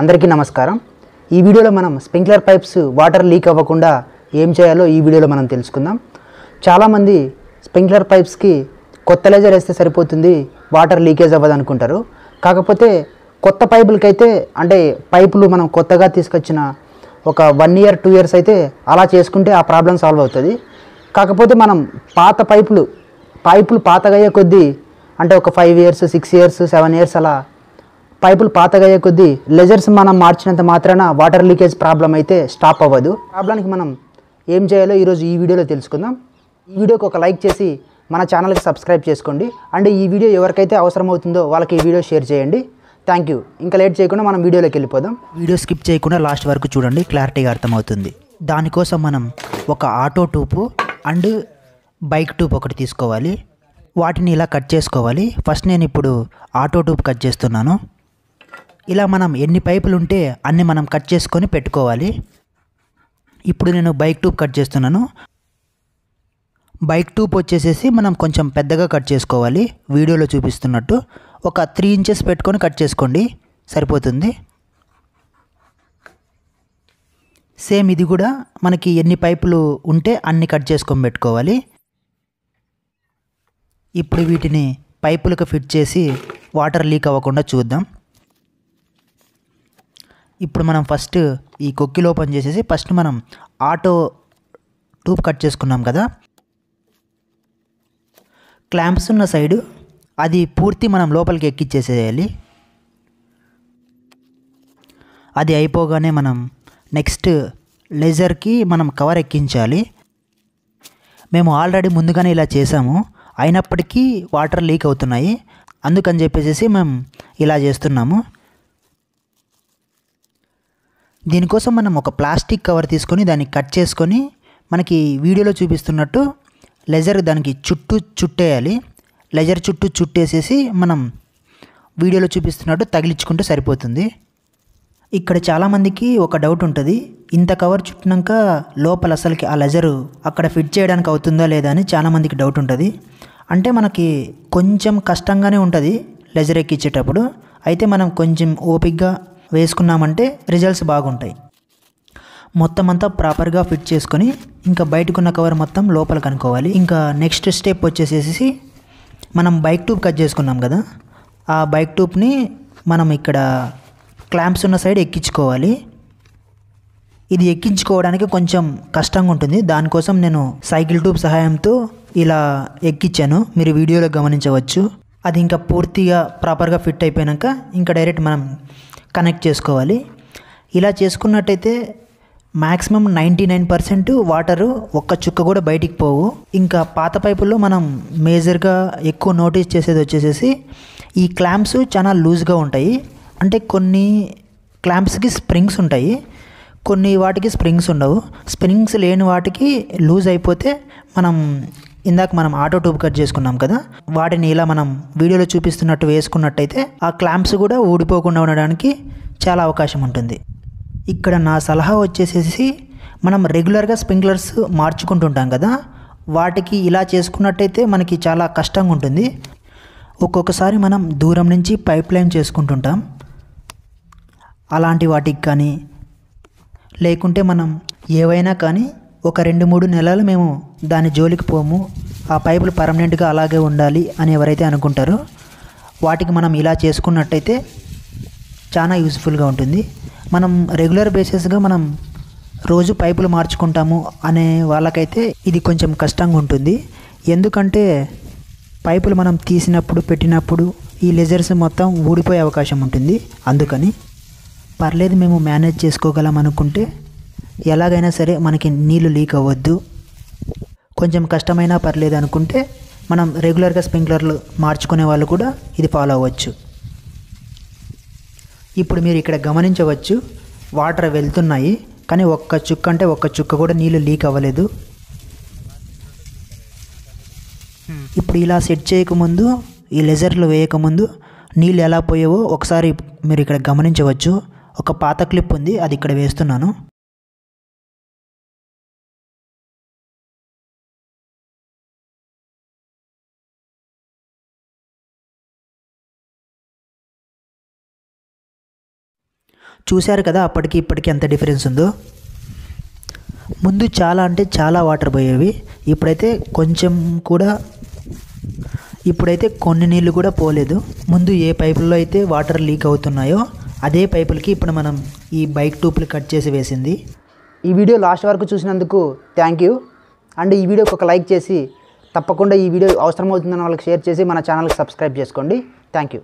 అందరికీ నమస్కారం। ఈ వీడియోలో మనం స్ప్రింక్లర్ పైప్స్ వాటర్ లీక్ అవ్వకుండా ఏం చేయాలో ఈ వీడియోలో మనం తెలుసుకుందాం। చాలా మంది స్ప్రింక్లర్ పైప్స్ కి కొత్త లేజర్ వేస్తే సరిపోతుంది, వాటర్ లీకేజ్ అవ్వదు అనుకుంటారు। కాకపోతే కొత్త పైపులకైతే అంటే పైపులు మనం కొత్తగా తీసుకొచ్చిన ఒక 1 ఇయర్ 2 ఇయర్స్ అయితే అలా చేసుకుంటే ఆ ప్రాబ్లం సాల్వ్ అవుతుంది। కాకపోతే మనం పాత పైపులు పాతగా అయ్యే కొద్దీ అంటే ఒక 5 ఇయర్స్ 6 ఇయర్స్ 7 ఇయర్స్ అలా పైపులు పాతగా అయ్యే కొద్దీ లెజర్స్ మనం మార్చినంత మాత్రాన వాటర్ లీకేజ్ ప్రాబ్లం అయితే స్టాప్ అవ్వదు। ప్రాబ్లంకి మనం ఏం చేయాలో ఈరోజు ఈ వీడియోలో తెలుసుకుందాం। ఈ వీడియోకి ఒక లైక్ చేసి మన ఛానల్కి సబ్స్క్రైబ్ చేసుకోండి అండ్ ఈ వీడియో ఎవరికైతే అవసరం అవుతుందో వాళ్ళకి ఈ వీడియో షేర్ చేయండి। Thank you. ఇంకా లేట్ చేయకుండా మనం వీడియోలోకి వెళ్ళిపోదాం। వీడియో స్కిప్ చేయకుండా లాస్ట్ వరకు చూడండి, క్లారిటీగా అర్థమవుతుంది। దానికోసం మనం ఒక auto tube and bike tube ఒకటి తీసుకోవాలి, వాటిని ఇలా కట్ చేసుకోవాలి। ఫస్ట్ నేను ఇప్పుడు ఆటో ట్యూబ్ కట్ చేస్తున్నాను। ఇలా మనం ఎన్ని పైపులు ఉంటే అన్ని మనం కట్ చేసుకొని పెట్టుకోవాలి। ఇప్పుడు నేను బైక్ ట్యూబ్ కట్ చేస్తున్నాను। బైక్ ట్యూబ్ వచ్చేసేసి మనం కొంచెం పెద్దగా కట్ చేసుకోవాలి, వీడియోలో చూపిస్తున్నట్టు ఒక 3 ఇంచెస్ పెట్టుకొని కట్ చేసుకోండి సరిపోతుంది। సేమ్ ఇది కూడా మనకి ఎన్ని పైపులు ఉంటే అన్ని కట్ చేసుకొని పెట్టుకోవాలి। ఇప్పుడు వీటిని పైపులకు ఫిట్ చేసి వాటర్ లీక్ అవ్వకుండా చూద్దాం। ఇప్పుడు మనం ఫస్ట్ ఈ కొక్కిలు ఓపెన్ చేసేసి ఫస్ట్ మనం ఆటో ట్యూబ్ కట్ చేసుకున్నాం కదా, క్లాంప్స్ ఉన్న సైడు అది పూర్తి మనం లోపలికి ఎక్కిచ్చేసేయాలి। అది అయిపోగానే మనం నెక్స్ట్ లేజర్కి మనం కవర్ ఎక్కించాలి। మేము ఆల్రెడీ ముందుగానే ఇలా చేసాము, అయినప్పటికీ వాటర్ లీక్ అవుతున్నాయి, అందుకని చెప్పేసి మేము ఇలా చేస్తున్నాము। దీనికోసం మనం ఒక ప్లాస్టిక్ కవర్ తీసుకొని దాన్ని కట్ చేసుకొని మనకి వీడియోలో చూపిస్తున్నట్టు లెజర్ దానికి చుట్టేయాలి। లెజర్ చుట్టూ చుట్టేసేసి మనం వీడియోలో చూపిస్తున్నట్టు తగిలించుకుంటే సరిపోతుంది। ఇక్కడ చాలామందికి ఒక డౌట్ ఉంటుంది, ఇంత కవర్ చుట్టినాక లోపల అసలుకి ఆ లెజరు అక్కడ ఫిట్ చేయడానికి అవుతుందా లేదా అని చాలామందికి డౌట్ ఉంటుంది। అంటే మనకి కొంచెం కష్టంగానే ఉంటుంది లెజర్ ఎక్కించేటప్పుడు, అయితే మనం కొంచెం ఓపిక్గా వేసుకున్నామంటే రిజల్ట్స్ బాగుంటాయి। మొత్తం అంతా ప్రాపర్గా ఫిట్ చేసుకొని ఇంకా బయటకున్న కవర్ మొత్తం లోపల కనుక్కోవాలి। ఇంకా నెక్స్ట్ స్టెప్ వచ్చేసేసి మనం బైక్ ట్యూబ్ కట్ చేసుకున్నాం కదా, ఆ బైక్ ట్యూబ్ని మనం ఇక్కడ క్లాంప్స్ ఉన్న సైడ్ ఎక్కించుకోవాలి। ఇది ఎక్కించుకోవడానికి కొంచెం కష్టంగా ఉంటుంది, దానికోసం నేను సైకిల్ ట్యూబ్ సహాయంతో ఇలా ఎక్కించాను, మీరు వీడియోలో గమనించవచ్చు। అది ఇంకా పూర్తిగా ప్రాపర్గా ఫిట్ అయిపోయాక ఇంకా డైరెక్ట్ మనం కనెక్ట్ చేసుకోవాలి। ఇలా చేసుకున్నట్టయితే మ్యాక్సిమం 99% వాటరు ఒక్క చుక్క కూడా బయటికి పోవు। ఇంకా పాత పైపుల్లో మనం మేజర్గా ఎక్కువ నోటీస్ చేసేది వచ్చేసేసి ఈ క్లాంప్స్ చాలా లూజ్గా ఉంటాయి, అంటే కొన్ని క్లాంప్స్కి స్ప్రింగ్స్ ఉంటాయి, కొన్ని వాటికి స్ప్రింగ్స్ ఉండవు। స్ప్రింగ్స్ లేని వాటికి లూజ్ అయిపోతే ఇందాక మనం ఆటో ట్యూబ్ కట్ చేసుకున్నాం కదా, వాటిని ఇలా మనం వీడియోలో చూపిస్తున్నట్టు వేసుకున్నట్టయితే ఆ క్లాంప్స్ కూడా ఊడిపోకుండా ఉండడానికి చాలా అవకాశం ఉంటుంది। ఇక్కడ నా సలహా వచ్చేసేసి మనం రెగ్యులర్గా స్ప్రింక్లర్స్ మార్చుకుంటుంటాం కదా, వాటికి ఇలా చేసుకున్నట్టయితే మనకి చాలా కష్టంగా ఉంటుంది। ఒక్కొక్కసారి మనం దూరం నుంచి పైప్ లైన్ చేసుకుంటుంటాం, అలాంటి వాటికి కానీ లేకుంటే మనం ఏవైనా కానీ ఒక 2-3 నెలలు మేము దాని జోలికి పోము, ఆ పైపులు పర్మనెంట్గా అలాగే ఉండాలి అని ఎవరైతే అనుకుంటారో వాటికి మనం ఇలా చేసుకున్నట్టయితే చాలా యూజ్ఫుల్గా ఉంటుంది। మనం రెగ్యులర్ బేసిస్గా మనం రోజు పైపులు మార్చుకుంటాము అనే వాళ్ళకైతే ఇది కొంచెం కష్టంగా ఉంటుంది, ఎందుకంటే పైపులు మనం తీసినప్పుడు పెట్టినప్పుడు ఈ లెజర్స్ మొత్తం ఊడిపోయే అవకాశం ఉంటుంది। అందుకని పర్లేదు మేము మేనేజ్ చేసుకోగలం అనుకుంటే ఎలాగైనా సరే మనకి నీళ్ళు లీక్ అవ్వద్దు, కొంచెం కష్టమైనా పర్లేదు అనుకుంటే మనం రెగ్యులర్గా స్ప్రింక్లర్లు మార్చుకునే వాళ్ళు కూడా ఇది ఫాలో అవ్వచ్చు। ఇప్పుడు మీరు ఇక్కడ గమనించవచ్చు, వాటర్ వెళ్తున్నాయి కానీ ఒక్క చుక్క కూడా నీళ్ళు లీక్ అవ్వలేదు। ఇప్పుడు ఇలా సెట్ చేయకముందు ఈ లెజర్లు వేయకముందు నీళ్ళు ఎలా పోయావో ఒకసారి మీరు ఇక్కడ గమనించవచ్చు। ఒక పాత క్లిప్ ఉంది, అది ఇక్కడ వేస్తున్నాను। చూశారు కదా అప్పటికి ఇప్పటికి ఎంత డిఫరెన్స్ ఉందో. ముందు చాలా అంటే చాలా వాటర్ పోయేవి, ఇప్పుడైతే కొన్ని నీళ్ళు కూడా పోలేదు. ముందు ఏ పైపుల్లో అయితే వాటర్ లీక్ అవుతున్నాయో అదే పైపులకి ఇప్పుడు మనం ఈ బైక్ ట్యూబ్లు కట్ చేసి వేసింది. ఈ వీడియో లాస్ట్ వరకు చూసినందుకు థ్యాంక్ యూ. అండ్ ఈ వీడియోకి ఒక లైక్ చేసి తప్పకుండా ఈ వీడియో అవసరమవుతుందని వాళ్ళకి షేర్ చేసి మన ఛానల్కి సబ్స్క్రైబ్ చేసుకోండి. Thank you.